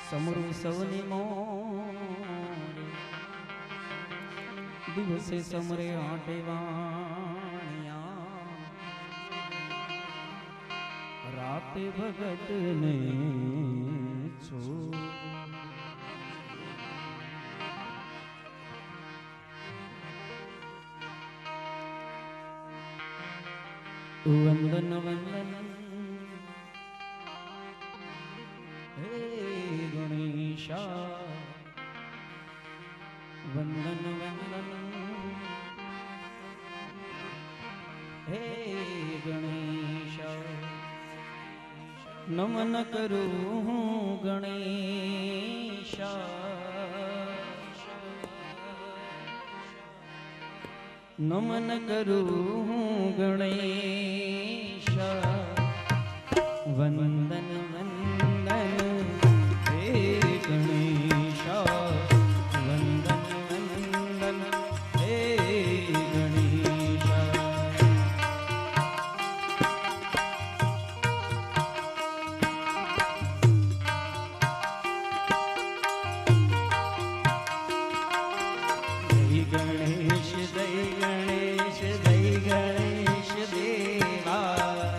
સમરું સૌની મોર દિવસે સમરે આટેવાણિયા રાતે ભગત ને છો વંદન વંદન હે ગણેશા વંદન વંદન હે ગણેશા નમન કરું હું ગણેશા નમન કરું હું ગણેશા વંદન વંદન હે ગણેશા વંદન વંદન હે ગણેશા જય ગણેશ જય ગણેશ જય ગણેશ દેવા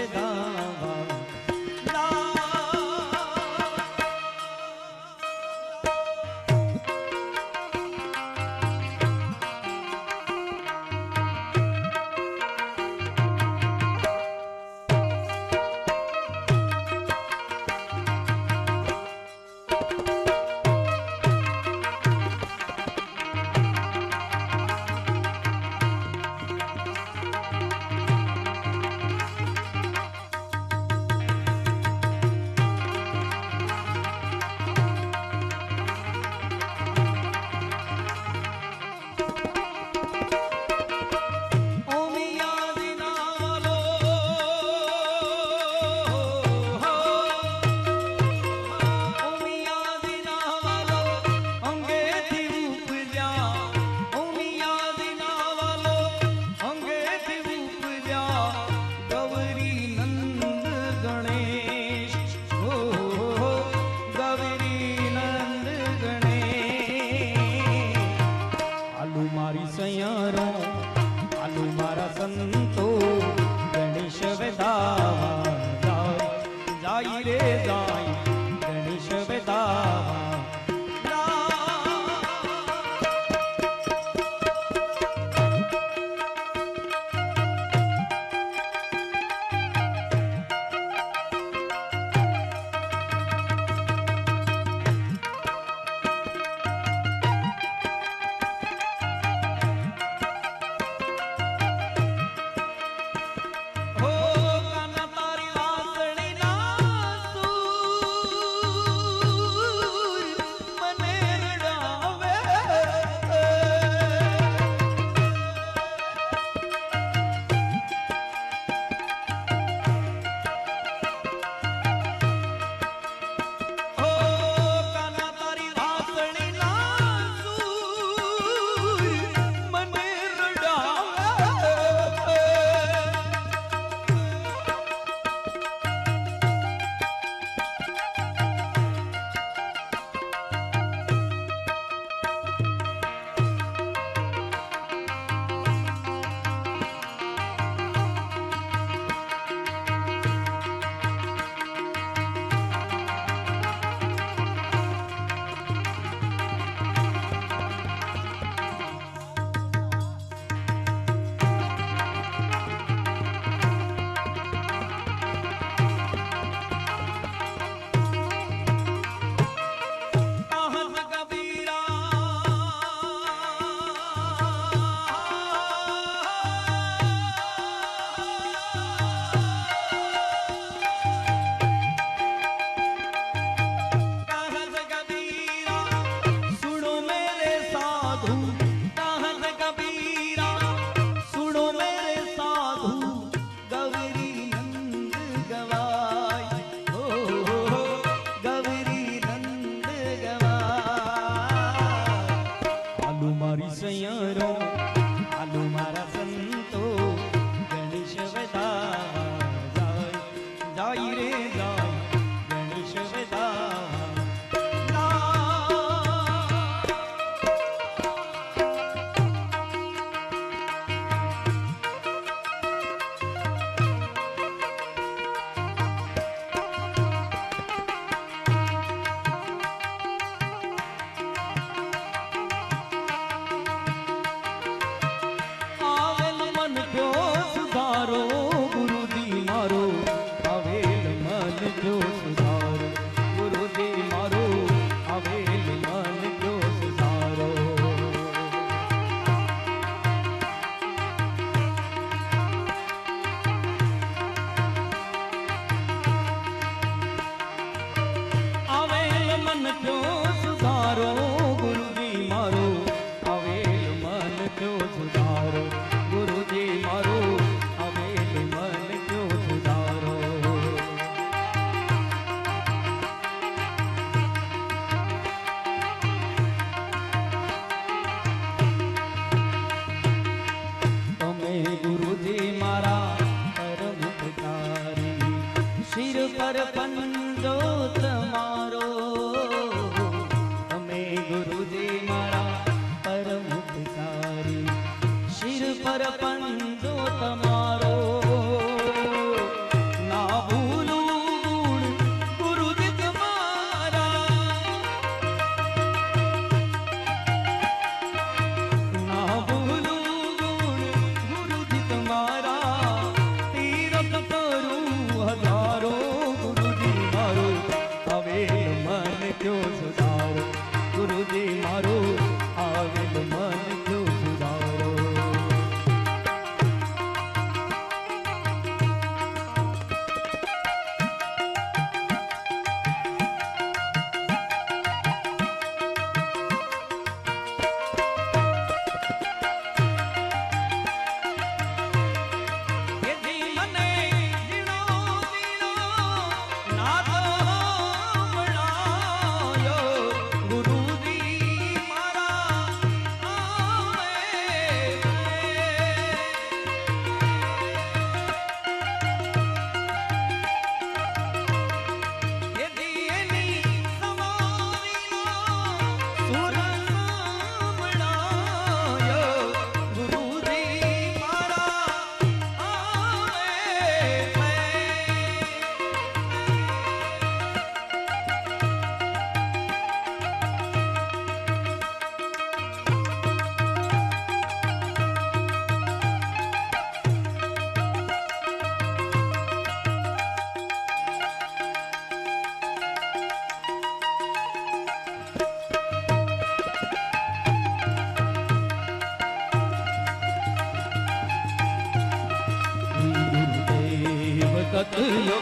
વેદાવા સંતો ગણેશ વેદાવા જાય રે જાય ગણેશ વેદાવા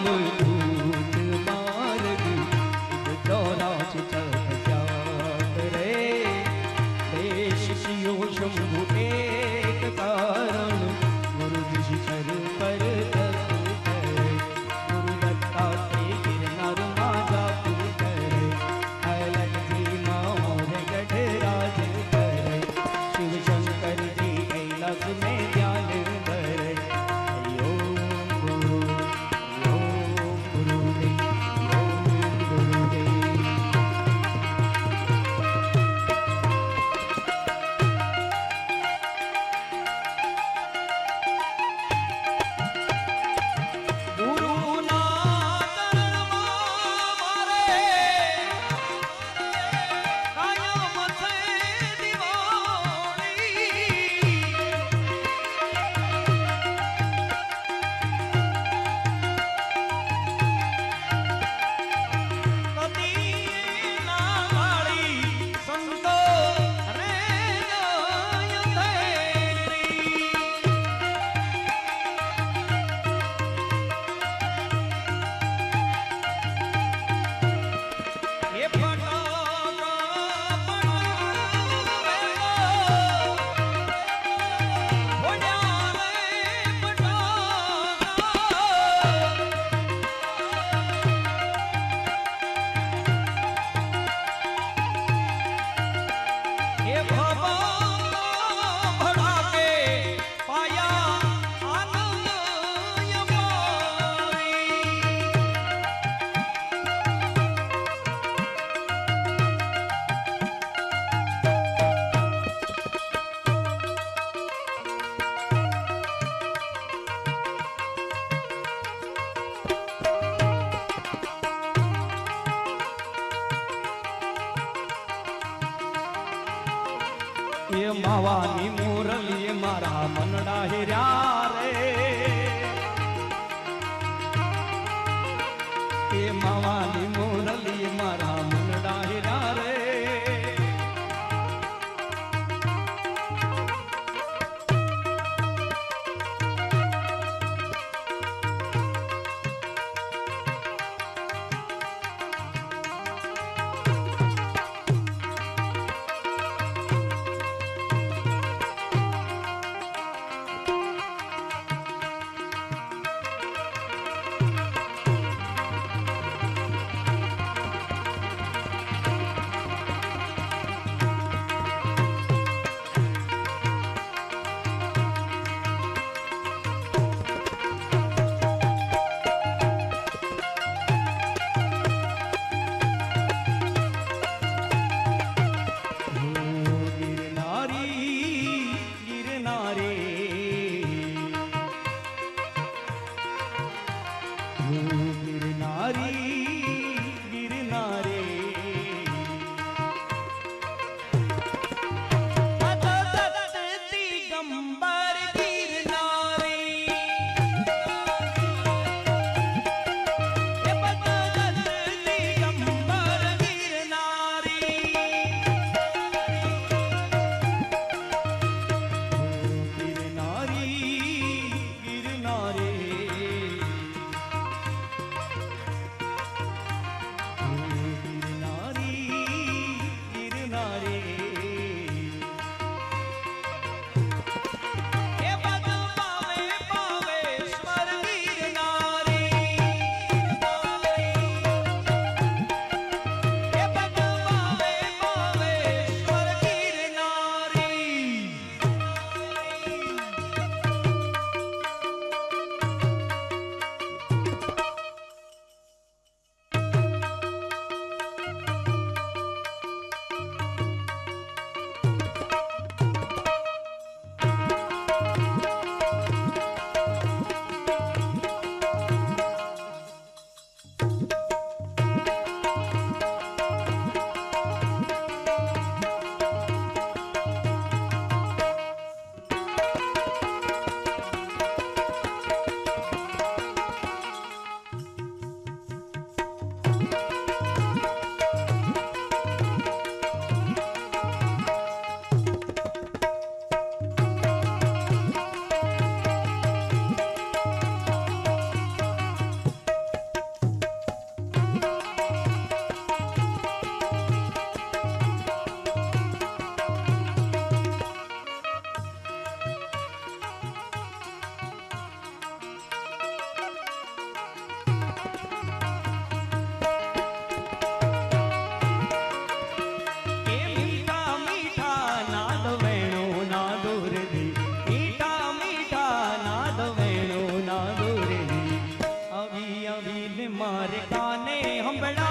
यमदूत मार्ग दौराज चक रे देश सियो शंभु एक कारण गुरु विशर पर गुरु दत्ता के गिरनार माजा करे अलग जी मोर गढ़राज करे शिव शंकर जी कैलाश में ध्यान धरे ये मावानी मुरली मारा मनडा हिरा रे ये मावानी मुरली मारा मनडा हिरा रे आवीन मारे काने हंबड़ा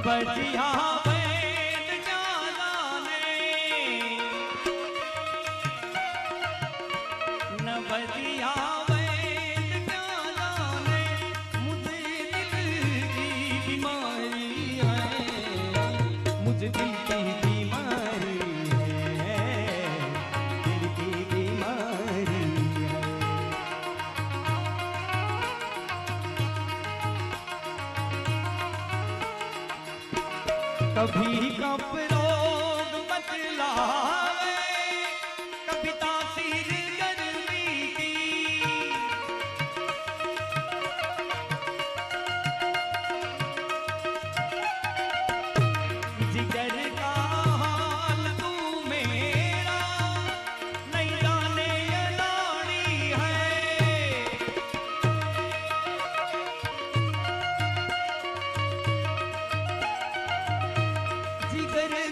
बजिया वैद जाने न बजिया वैद जाने मुझे दिल की बीमारी है मुझे दिल की बीमारी है दिल की बीमारी है कभी कप रोग बतलावे कभी तासीर गर्मी की जिगर का हाल तू मेरा नहीं जाने ये नाड़ी है जिगर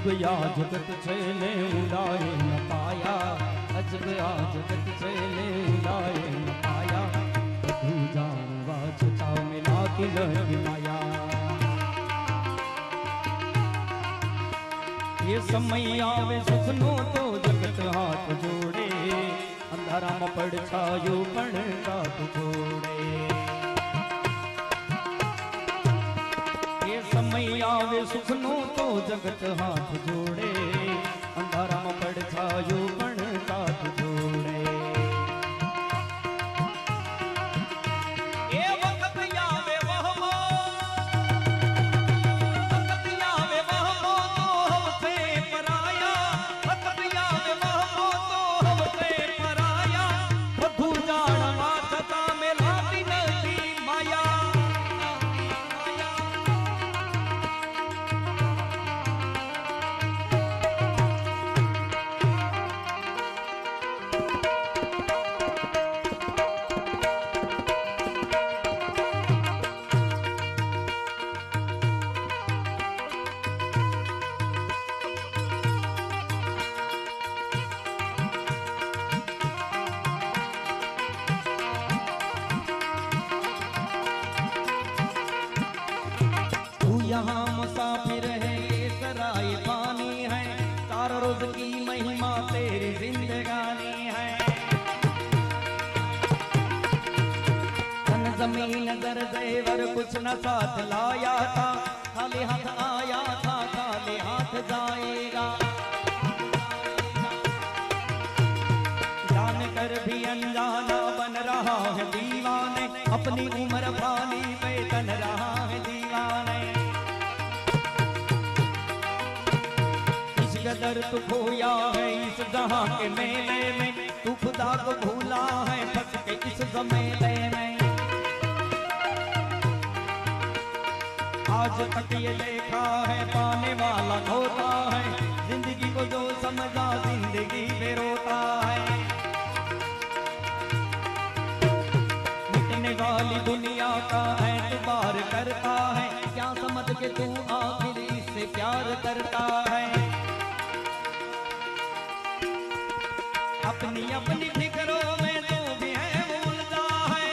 अजब या जगत છે ને ઉડાય ન પાયા અજબ આ જગત છે ને ઉડાય ન પાયા બધું જાણવા છતાં મિલાતી નથી માયા ये समय आवे सुखनो तो जगत हाथ जोड़े अंधारा में पड़ छायो पण साथ छोड़े ये समय आवे सुखनो तो जगत हाथ जोड़े अंधारा में पड़ छायो पण साथ छोड़े यहाँ मुसाफिर है ये सराय पानी है चार रोज की महिमा तेरी जिंदगानी है धन जमीन दर जेवर कुछ न साथ लाया था खाली हाथ आया था खाली हाथ जाएगा जान कर भी अनजाना बन रहा है दीवाने अपनी उम्र फानी पे तन रहा है दीवाने कदर तू खोया है इस जहां के मेले में तू खुदा को भूला है फंस के इस जमेले में आज तक ये देखा है पाने वाला खोता है जिंदगी को जो समझा जिंदगी में रोता है मिटने वाली दुनिया का एतबार करता है क्या समझ के तू आखिर इससे प्यार करता है अपनी अपनी फिक्रों में तो भी है भूलता है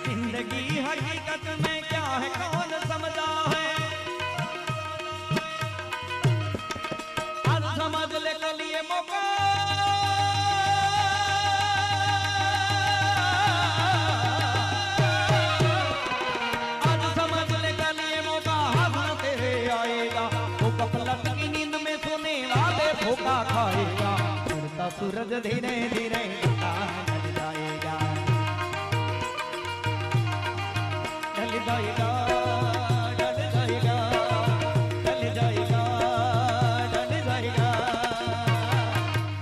जिंदगी हकीकत में क्या है कौन समझा है आज समझ ले कल ये मौका आज समझ ले कल ये मौका हाथ न तेरे आएगा वो गफलत की नींद में सोने वाले धोखा खाएगा उड़ता सूरज धीरे धीरे ढल जाएगा ढल जाएगा ढल जाएगा ढल जाएगा ढल जाएगा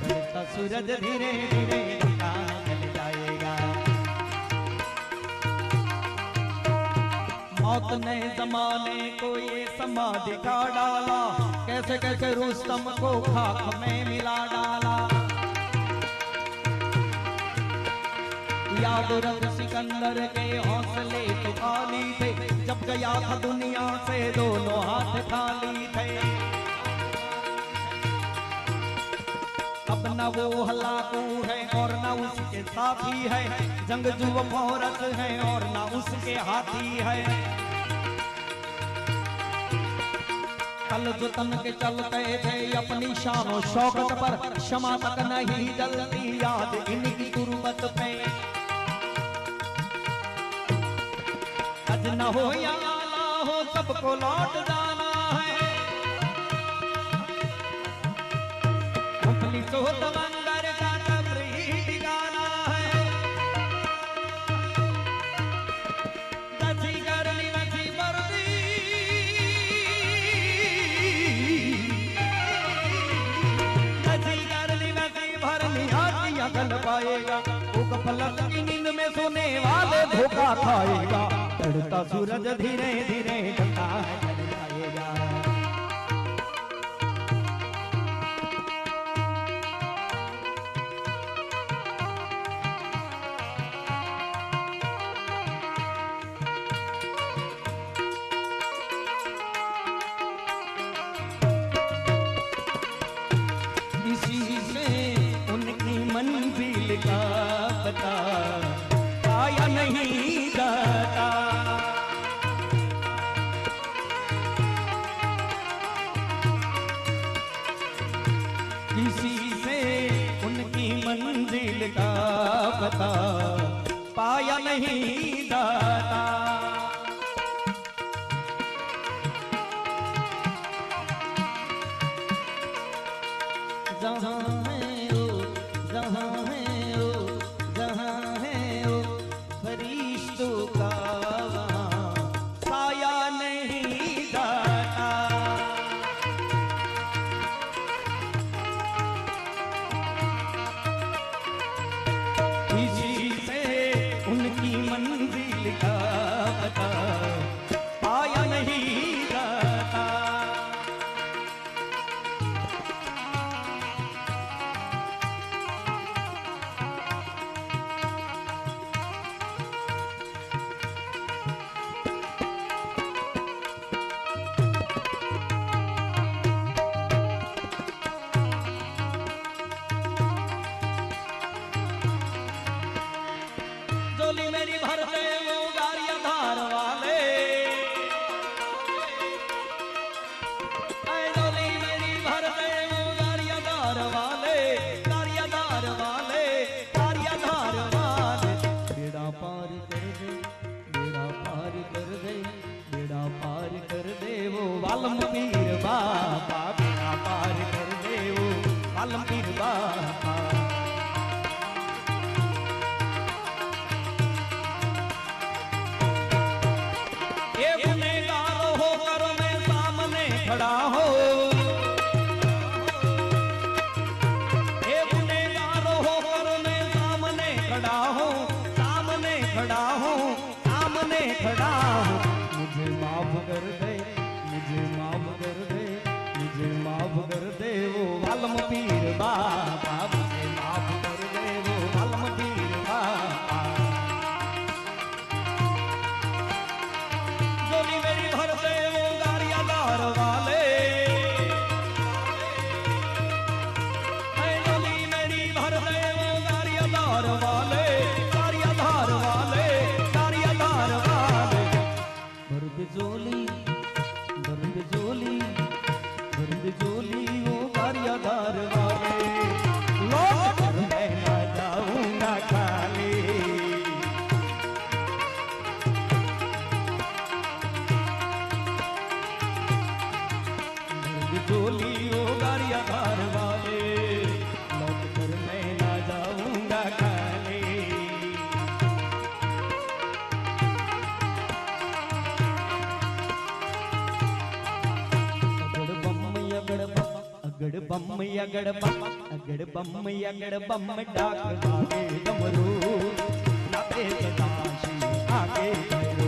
उड़ता सूरज धीरे धीरे ढल जाएगा मौत ने जमाने को ये समाधि का डाला कैसे कैसे रुस्तम को खाक में मिला डाला याद रख सिकंदर के हौसले तो खाली थे जब गया था दुनिया से दोनों हाथ खाली थे अब न वो हलाकू है और न उसके साथी है जंगजू औरत है और न उसके हाथी है कल जो तन के चलते थे अपनी शान और शौकत पर क्षमा तक नहीं जलती याद इनकी गुर्बत पे आज न हो या ना हो सबको लौट जाना है अपनी सोच मंगर का कब्र ही ठिकाना है दसी करनी नसी वर्दी गल पाएगा वो गफलत की नींद में सोने वाले धोखा खाएगा चढ़ता सूरज धीरे धीरे ढलता है ढल जाएगा का पता पाया नहीं जाता। किसी से उनकी मंजिल का पता पाया नहीं जाता। जहाँ है ओ, जहाँ है ओ, फरिश्तों का वहाँ साया नहीं जाता। किसी से उनकी मंजिल का पता पाया नहीं जाता। झोली मेरी भर दे वो गारिया धार वाले, झोली मेरी भर दे वो गारिया धार वाले, गारिया धार वाले, गारिया धार वाले। बेड़ा पार कर दे, बेड़ा पार कर दे, बेड़ा पार कर दे वो वाल्मीकि बाबा, बेड़ा पार कर दे वो वाल्मीकि बाबा। खड़ा हो ए गुनहगार होकर मैं सामने खड़ा हूँ, सामने खड़ा हूँ, सामने खड़ा हूँ। मुझे माफ कर दे, मुझे माफ कर दे, मुझे माफ कर दे वो वाल्मीकि बाबा, मुझे माफ कर दे वो वाल्मीकि बाबा। झोली मेरी भर दे वो गारिया धार वाले, झोली मेरी भर दे वो गारिया धार वाले, गारिया धार वाले, गारिया धार वाले। भर दे झोली, भर दे झोली, भर दे झोली वो गारिया धार वाले। लौट कर मैं ना जाऊंगा खाली, झोली ओ गारिया धार वाले, लौट कर मैं ना जाऊंगा खाली। अगड़ बम अगड़ बम, अगड़ बम अगड़ बम, अगड़ बम अगड़ बम डाक लागे डमरू, नाते सदाशी आगे करो।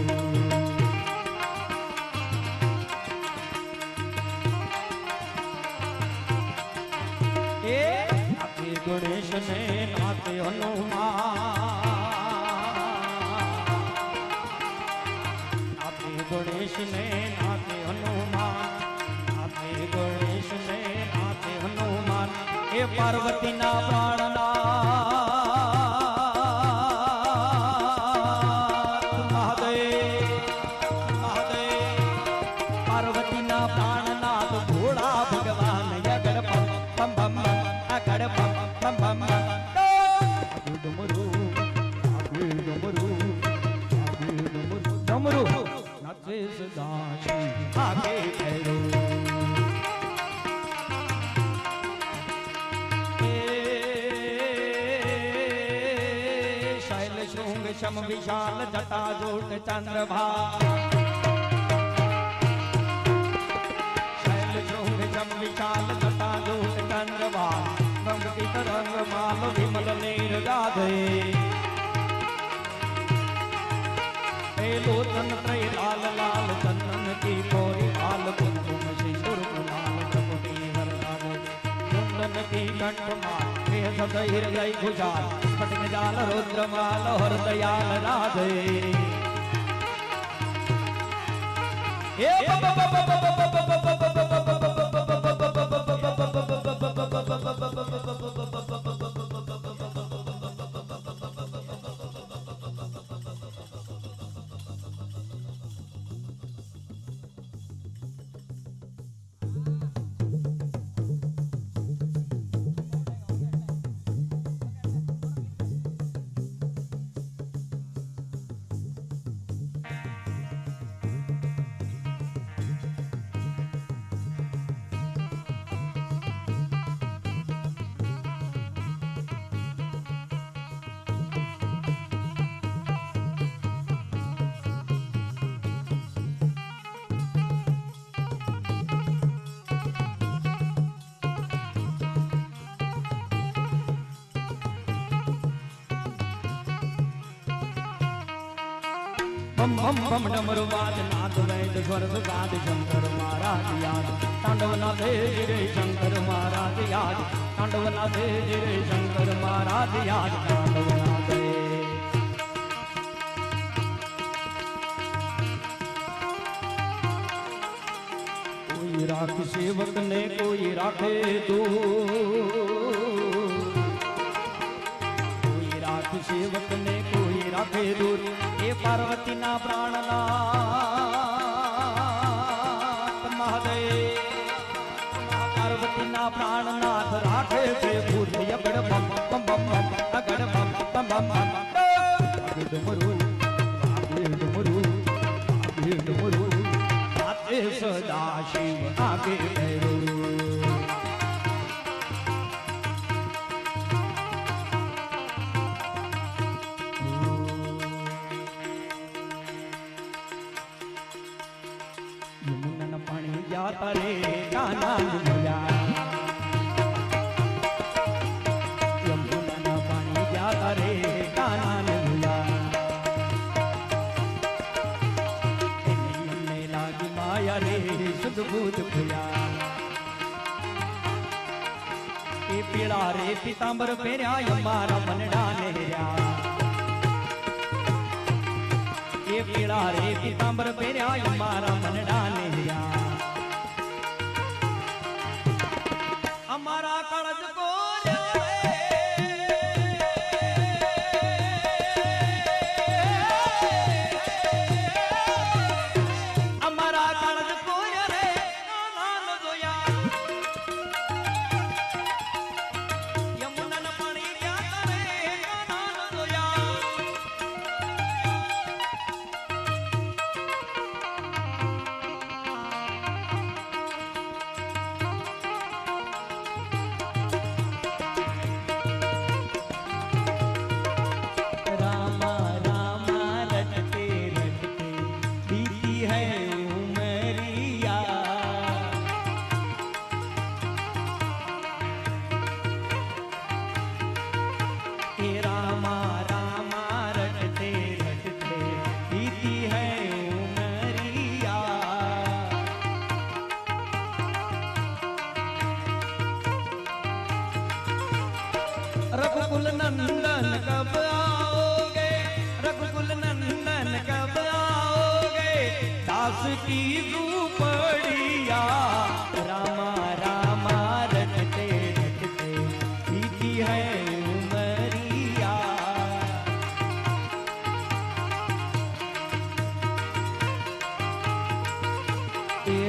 नाते गणेश ने नाते हनुमान, नाते गणेश ने नाते हनुमान, नाते गणेश ने नाते हनुमान। हे पार्वती ना प्राणनाथ महादेव, महादेव पार्वती ना प्राणनाथ भोला भगवान अगड़ बम बम बम, अगड़ बम बम बम। डमरू आगे डमरू, आगे डमरू, डमरू नाचे सदाशी आगे भैरो। शैल शृंग शम विशाल जटा जोट चंद्रभा, विशाल जटा जोट चंद्रभा, रंग की तरंग माल विमल नीर गाधे। लोचन त्रय लाल लाल चंदन की कोरी लाल, कुमकुम सिंदूर गुलाल कपटी हर गाधे। कुंदन की कंठमाल सद हृदय खुशाल, स्फटिक जाल रुद्रमाल हर दयाल राधे। बम बम बम डमरू बाज नाथ वैद स्वर्ग गाद शंकर महाराज याद तांडव नाथे रे शंकर महाराज याद तांडव नाथे रे शंकर महाराज याद तांडव नाथे कोई राख सेवक ने कोई राखे दूर कोई राख सेवक ने कोई राखे दूर ये पार्वती ना प्राणनाथ महादेव पार्वती ना प्राणनाथ राखे थे भूत यगड़ बम बम बम बम अगड़ बम बम बम बम आगे डमरू आगे डमरू आगे डमरू आते सदा शिव आगे भैरव तारे काना भैया यमुना पानी जाता रे काना भैया हमने लागी माया रे सुदबूत भैया ये पीड़ा रे पीतांबर पेरा हमारा मन डाले ये पीड़ा रे पीतांबर पेरा हमारा मन डाले हमारा कड़ज को हमारा कड़ज को रे नान जोया यमुना न पानी जाता रे नान जोया रघुकुल नंदन कब आओगे रघुकुल नंदन कब आओगे दास की झूपड़िया रामा रामा रटते रटते बीती है उमरिया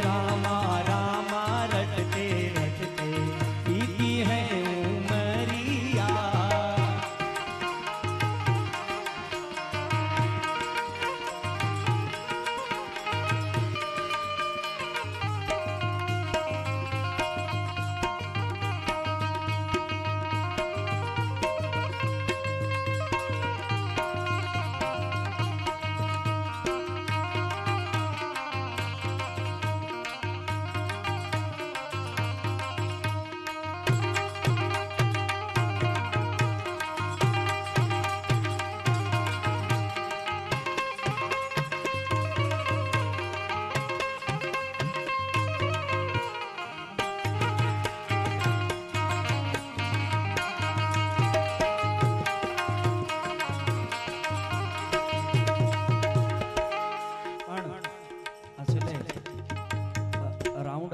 रामा रामा रटते रटते बीती है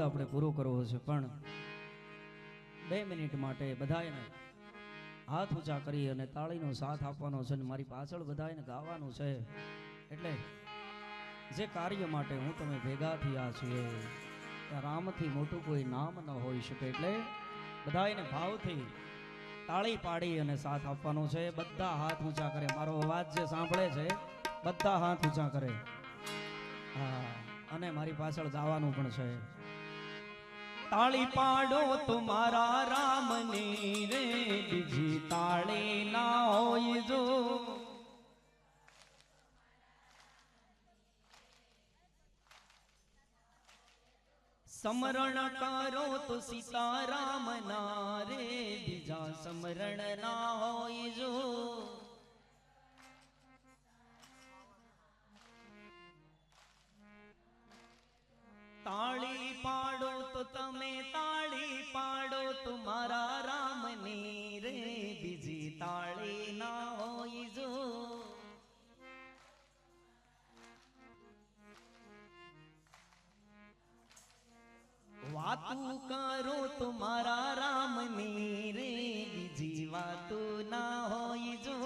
આપણે પૂરો કરવો છે પણ 2 મિનિટ માટે બધાને હાથ ઊંચા કરી અને તાળીનો સાથ આપવાનો છે અને મારી પાછળ બધાને ગાવાનું છે એટલે જે કાર્ય માટે હું તમે ભેગા થયા છીએ રામથી મોટું કોઈ નામ ન હોઈ શકે એટલે બધાને ભાવથી તાળી પાડી અને સાથ આપવાનો છે બધા હાથ ઊંચા કરે મારો અવાજ જે સાંભળે છે બધા હાથ ઊંચા કરે હા અને મારી પાછળ ગાવાનું પણ છે તાળી પાડો તમારા રામની રે બીજી તાળી ના હોય જો સમરણ કરો તો સીતારામ ના રે બીજા સમરણ ના હોય જો તાળી પાડો તો તમે તાળી પાડો તમારા રામની રે બીજી તાળી ના હોય જો વાતું કરો તમારા રામની રે બીજી વાતું ના હોય જો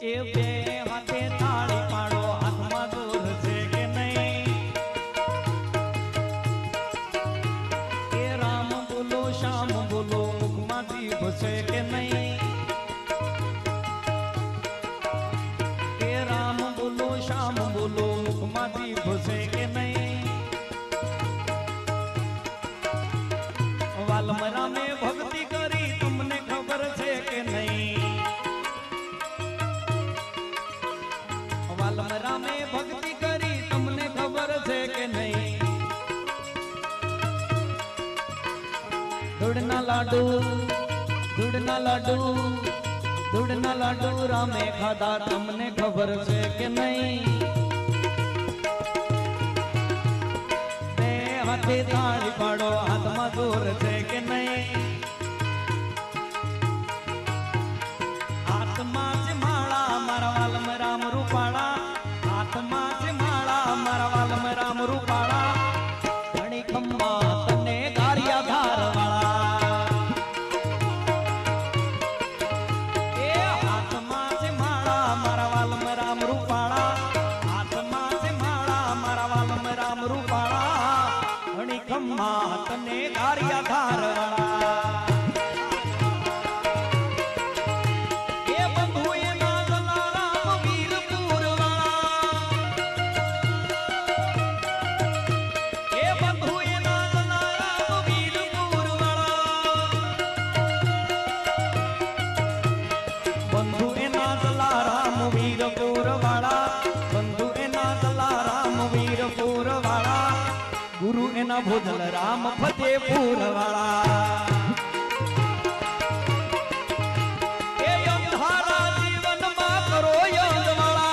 એ બે હાથે તાળી પાડો હાથમાં દોર છે કે નહીં એ રામ બોલો શ્યામ બોલો મુખમાં જીભ છે કે નહીં એ રામ બોલો શ્યામ બોલો મુખમાં જીભ છે કે નહીં વાલમ રામે ભક્તિ કરી તમને ખબર છે કે નહીં વાલમ રામે ભક્તિ કરી તમને ખબર છે કે નહીં ધૂળના લાડુ ધૂળના લાડુ ધૂળના લાડુ રામે ખાધા તમને ખબર છે કે નહીં બે હાથે તાળી પાડો હાથમાં દોર છે કે નહીં હાથમાં છે માળા મારા વાલમ રામ રૂપાળા હાથમાં છે માળા મારા વાલમ રામ રૂપાળા ઘણી ખમ્મા તને ગારિયા ધાર વાળા એ હાથમાં છે માળા મારા વાલમ રામ રૂપાળા હાથમાં છે માળા મારા વાલમ રામ રૂપાળા ઘણી ખમ્મા તને ગારિયા ધાર વાળા વીરપુર વાળા બંધુ એના દલારામ વીરપુર વાળા ગુરુ એના ભોજલ રામ ફતેપુર વાળા એ અંધારા જીવનમાં કરો યજવાળા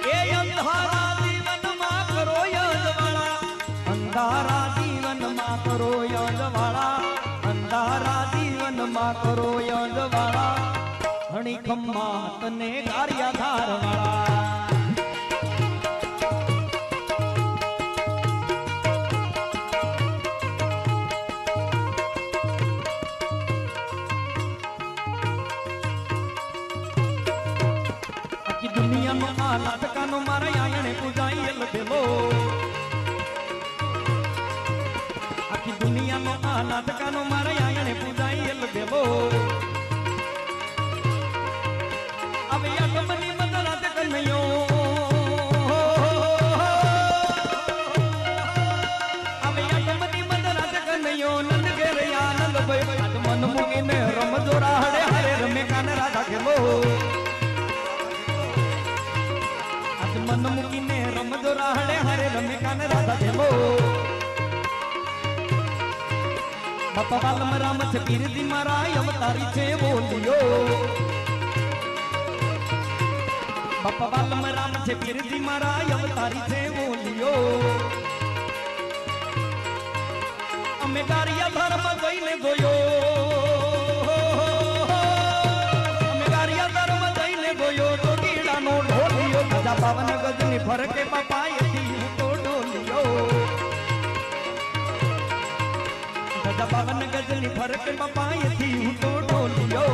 એ અંધારા જીવનમાં કરો યજવાળા અંધારા જીવનમાં કરો યજવાળા અંધારા જીવનમાં કરો યજવાળા ઘણી ખમ્મા તને ગારિયા ધાર વાળા આખી દુનિયાનો આ નાટકાનો મારા આંગણે પૂજાઈ લખેલો આખી દુનિયાનો આ નાટકાનો મારા આંગણે પૂજાઈ લખેલો હવે આગમની મદરાત કન્યો હવે આગમની મદરાત કન્યો નંદ ઘેર આનંદ ભાઈ આજ મન મૂકીને રમજો રાહડે હારે રમે કાન રાધા ખેલો આજ મન મૂકીને રમજો રાહડે હારે રમે કાન રાધા ખેલો બાપા વાલમ રામ છે કીર્તિ મારા અવતારી છે બોલ્યો બાપા વાલમ રામ છે કીર્તિ મારા અવતારી છે બોલ્યો અમે ગારિયા ધર્મ જઈને ગયો અમે ગારિયા ધર્મ જઈને ગયો તો કીડાનો ઢોલિયો બધા પાવન ગજની ફરકે બાપા એથી તો ઢોલિયો બધા પાવન ગજની ફરકે બાપા એથી હું તો ઢોલિયો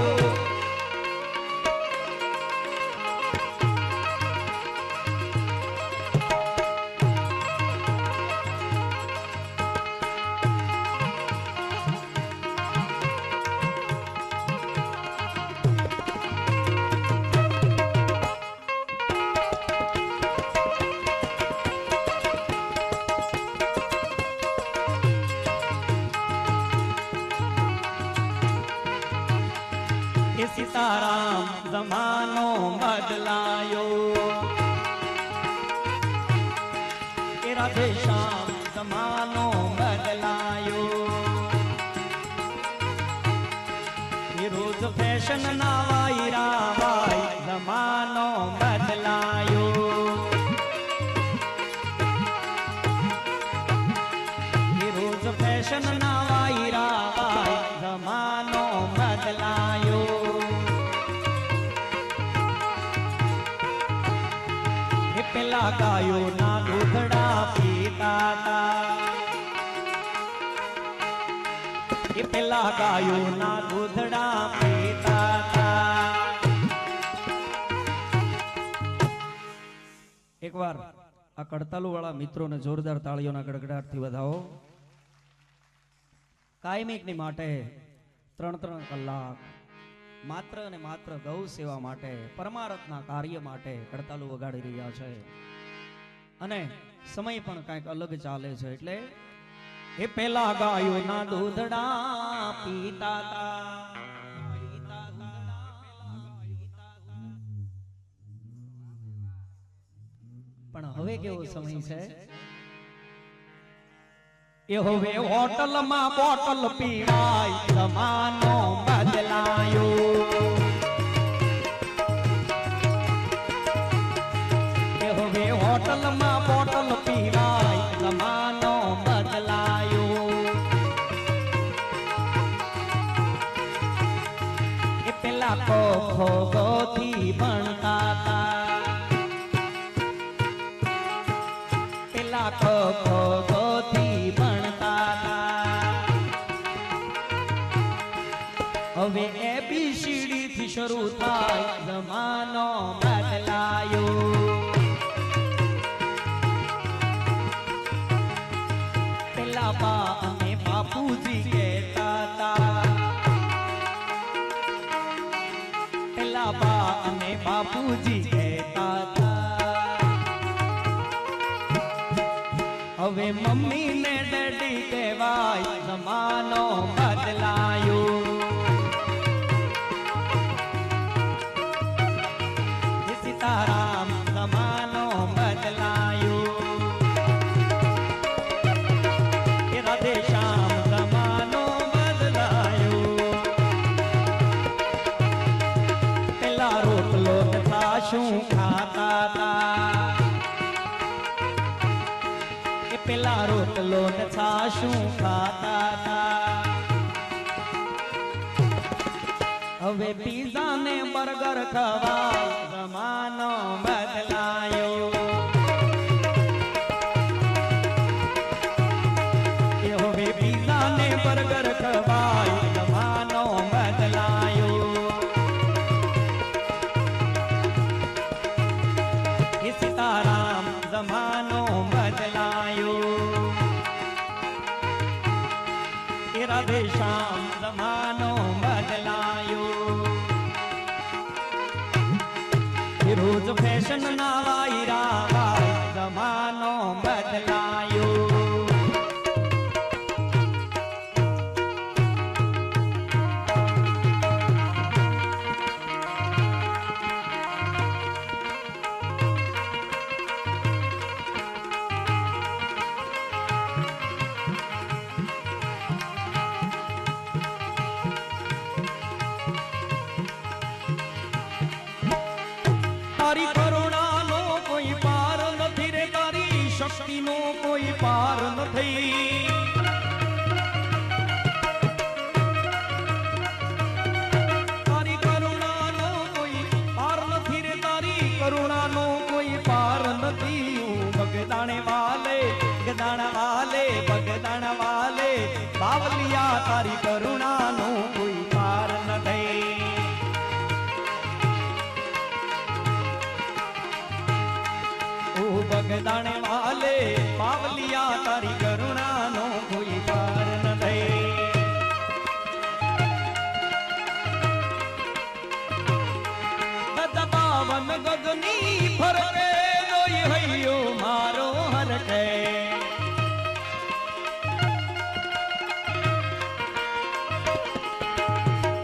सीताराम जमानो बदलायो के राधे श्याम जमानो बदलायो ये रोज પેલા ગાયોના દૂધડા પીતા તા એ પેલા ગાયોના દૂધડા પીતા તા એકવાર આ કડતાલુ વાળા મિત્રોને જોરદાર તાળીઓના ગડગડાટથી વધાવો કાયમિકની માટે 3-3 કલાક માત્ર અને માત્ર ગૌ સેવા માટે પરમાર્થના કાર્ય માટે કડતાલુ વગાડી રહ્યા છે અને સમય પણ કંઈક અલગ ચાલે છે એટલે એ પેલા ગાયોના દૂધડા પીતા તા પણ હવે કેવો સમય છે એ હવે હોટલમાં બોટલ પીવાય જમાનો બદલાયો એ હવે હોટલમાં બોટલ પીવાય જમાનો બદલાયો એ પેલા કોખો ગોથી ભણતા તા પેલા કોખો ગોથી ભણતા તા હવે ABCD થી શરૂ થાય જમાનો બદલાયો પેલા બા અને બાપુજી કહેતા તા પેલા બા અને બાપુજી કહેતા તા હવે મમ્મી ને ડેડી કહેવાય જમાનો બદલાયો સીતારામ જમાનો બદલાયો રાધે શ્યામ જમાનો બદલાયો પેલા રોટલો તથા શું ખાતા તા પેલા રોટલો તથા શું ખાતા તા હવે પીઝા ને બર્ગર ખવાય જમાનો બદલાયો એ હવે પીઝા ને બર્ગર ખવાય જમાનો બદલાયો એ સીતારામ જમાનો બદલાયો એ રાધે શ્યામ જમાનો બદલાયો એ રોજ ફેશન ના વાયરા વાય જમાનો બદલાયો તારી કરુણાનો કોઈ પાર નથી રે તારી શક્તિનો કોઈ પાર નથી તારી કરુણાનો કોઈ પાર નથી રે તારી કરુણાનો કોઈ પાર નથી બગદાણે વાલે બગદાણા વાલે બાવલિયા તારી કરુણાનો કોઈ પાર નથી બગદાણે વાલે પાવલિયા તારી કરુણાનો કોઈ પાર નથી ગદ 52 ગગની ફરકે જોઈ હૈયો મારો હરકે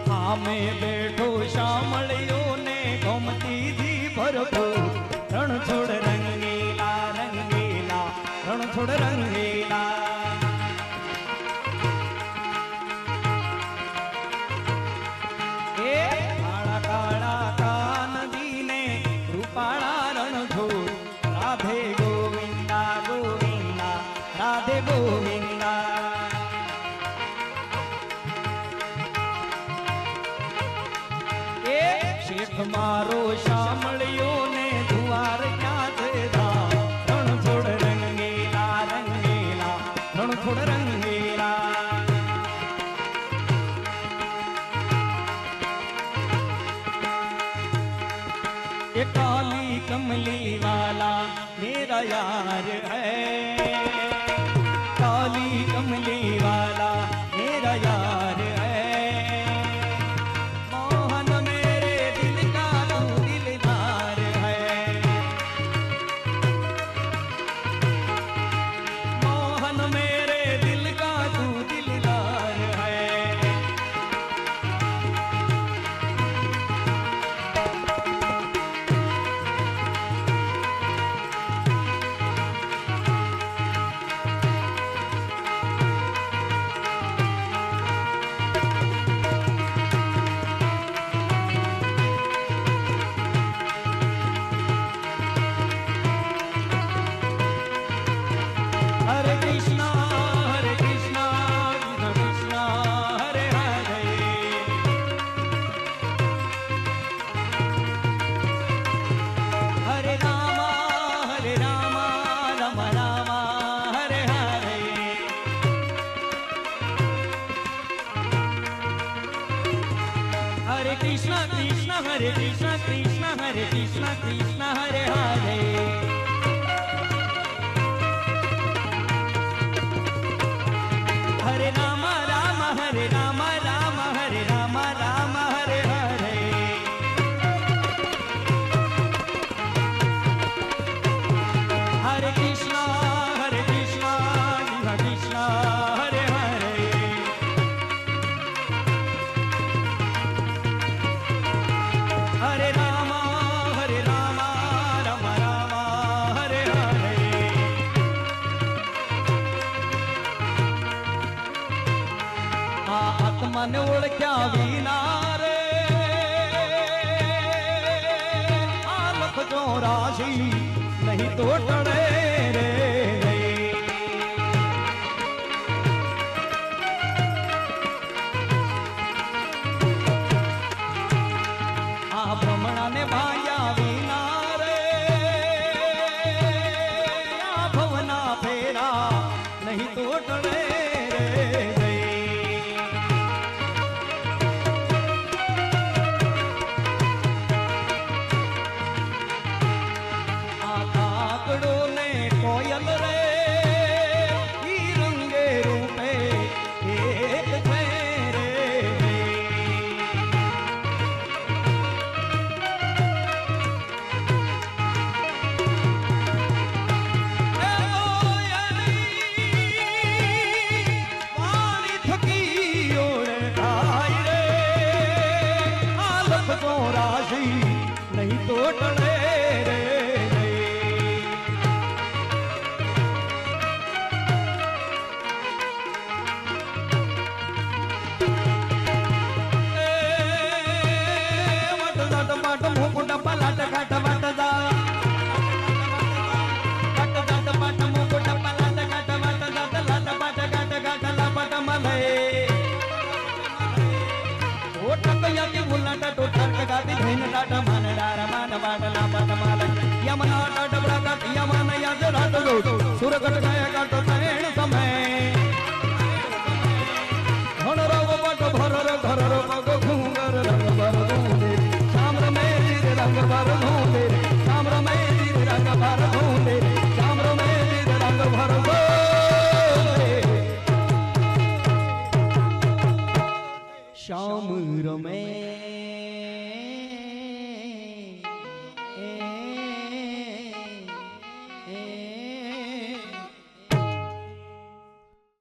સામે બેઠો શામળિયો ને ગમતીથી ભરપૂર રણ છોડ રંગીલા રણ છોડ રંગીલા એ કાળા કાળા કાન દીને રૂપાળા રણ છોડ રાધે ગોવિંદા ગોવિંદા રાધે ગોવિંદા એ શેખ મારો શામળિયો ને દ્વારકા છે ધામ ये काली कमली वाला मेरा यार है, काली कमली वाला मेरा यार है, मोहन मेरे दिल का तू दिलदार है, मोहन मेरे दिल का तू दिलदार है। हरे कृष्णा कृष्ण कृष्ण हरे हरे, हरे राम राम राम हरे हरे, हरे कृष्ण कृष्ण कृष्ण हरे कृष्ण कृष्ण हरे हरे, हरे राम राम हरे राम राम हरे राम राम हरे हरे, हरे कृष्ण कृष्ण हरे हरे, हरे राम राम राम हरे हरे, आत्मन ओळख्या विना रे आलख जो राशि नहीं तो टळे रे, आ भ्रमणाने भाया विना रे आ भवना फेरा नहीं तो टळे रे, कोयल रे ही रंगे रूपे एक फेरे, वाणी थकी ओढ़ खाई रे आलख को राशि नहीं तो टले रे, मुकुट पलट घट बट जा, घट घट बट मुकुट पलट घट बट जा, लट बट घट घट लपट मले, ओ टकया की उलट तो टक गाती धैन डाट मन डार मान बाट लपट मले, यमना डाट बड़ा घट यमन यज रात जो सुर घट गया घट